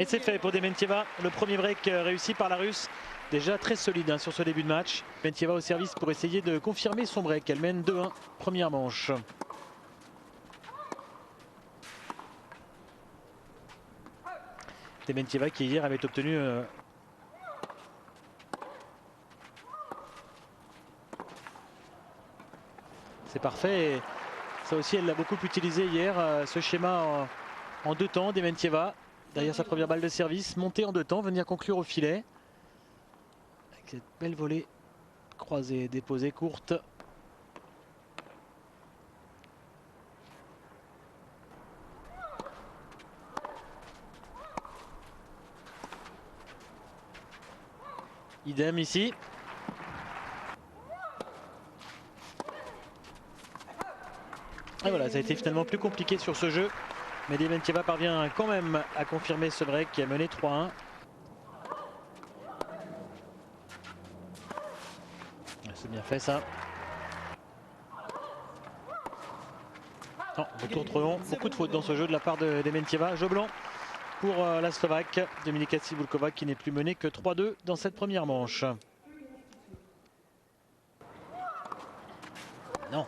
Et c'est fait pour Dementieva. Le premier break réussi par la Russe. Déjà très solide sur ce début de match. Dementieva au service pour essayer de confirmer son break. Elle mène 2-1, première manche. Dementieva qui hier avait obtenu c'est parfait. Et ça aussi, elle l'a beaucoup utilisé hier, ce schéma en 2 temps. Dementieva, derrière sa première balle de service, monter en 2 temps, venir conclure au filet. Avec cette belle volée croisée, déposée, courte. Idem ici. Et voilà, ça a été finalement plus compliqué sur ce jeu. Mais Dementieva parvient quand même à confirmer ce break qui a mené 3-1. C'est bien fait ça. Non, retour trop long. Beaucoup de fautes dans ce jeu de la part de Dementieva. Jeu blanc pour la Slovaque. Dominika Cibulková qui n'est plus menée que 3-2 dans cette première manche. Non.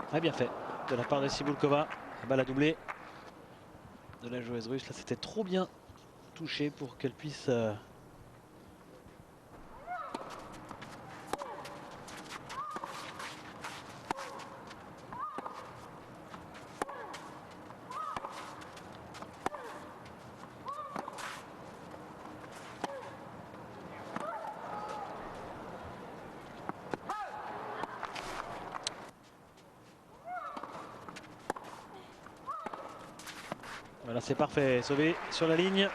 Très bien fait de la part de Cibulková. La balle a doublé de la joueuse russe. Là, c'était trop bien touché pour qu'elle puisse voilà, c'est parfait, sauvé sur la ligne.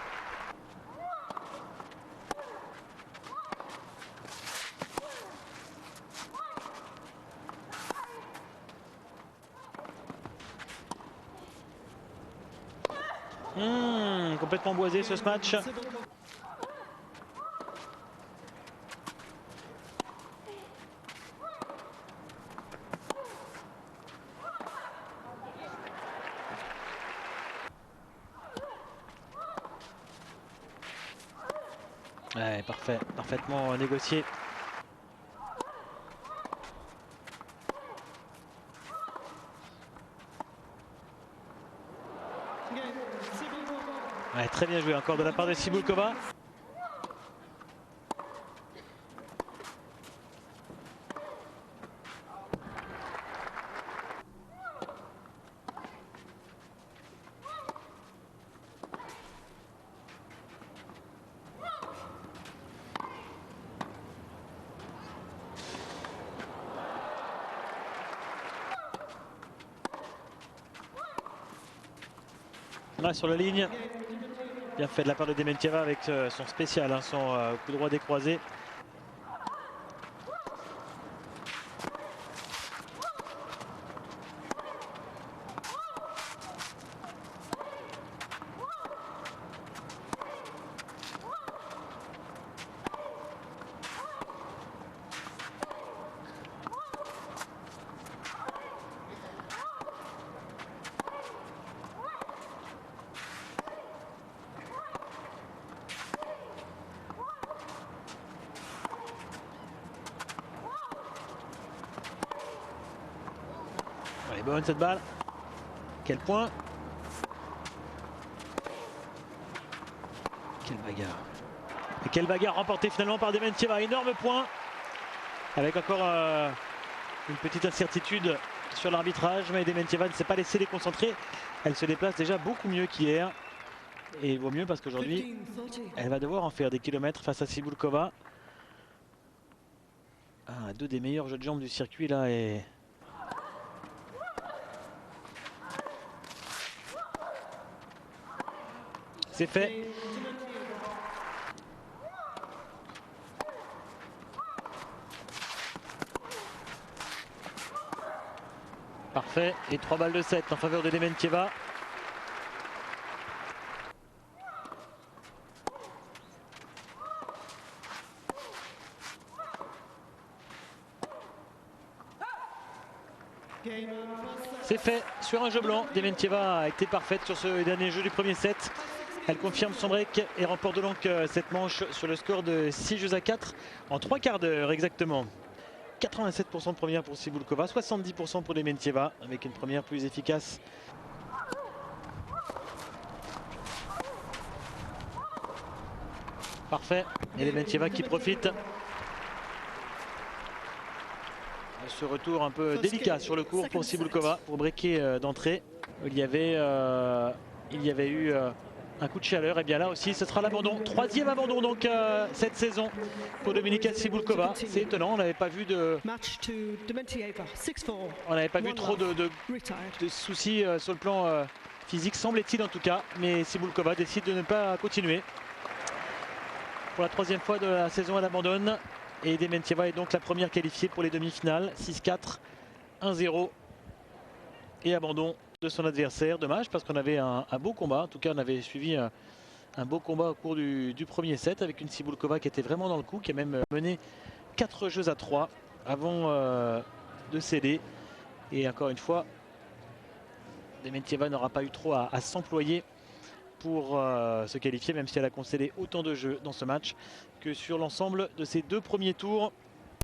Complètement boisé ce match. Ouais, parfait, parfaitement négocié. Ouais, très bien joué encore de la part de Cibulková. Là sur la ligne, bien fait de la part de Dementieva avec son spécial, son coup droit décroisé. Elle est bonne cette balle. Quel point. Quelle bagarre. Et quelle bagarre remportée finalement par Dementieva. Énorme point. Avec encore une petite incertitude sur l'arbitrage. Mais Dementieva ne s'est pas laissé déconcentrer. Elle se déplace déjà beaucoup mieux qu'hier. Et il vaut mieux parce qu'aujourd'hui, elle va devoir en faire des kilomètres face à Cibulková. Deux des meilleurs jeux de jambes du circuit là. Et c'est fait. Parfait. Et 3 balles de 7 en faveur de Dementieva. C'est fait sur un jeu blanc. Dementieva a été parfaite sur ce dernier jeu du premier set. Elle confirme son break et remporte donc cette manche sur le score de 6 jeux à 4 en 3 quarts d'heure exactement. 87% de première pour Cibulkova, 70% pour Dementieva avec une première plus efficace. Parfait. Et Dementieva qui profite de ce retour un peu délicat sur le court pour Cibulkova pour breaker d'entrée. Il y avait eu un coup de chaleur. Et bien là aussi ce sera l'abandon. Troisième abandon donc cette saison pour Dominika Cibulkova. C'est étonnant, on n'avait pas vu trop de soucis sur le plan physique, semble-t-il en tout cas. Mais Cibulkova décide de ne pas continuer. Pour la troisième fois de la saison, elle abandonne. Et Dementieva est donc la première qualifiée pour les demi-finales. 6-4, 1-0. Et abandon de son adversaire. Dommage parce qu'on avait un beau combat. En tout cas, on avait suivi un beau combat au cours du premier set avec une Cibulkova qui était vraiment dans le coup, qui a même mené 4 jeux à 3 avant de céder. Et encore une fois, Dementieva n'aura pas eu trop à s'employer pour se qualifier, même si elle a concédé autant de jeux dans ce match que sur l'ensemble de ses 2 premiers tours.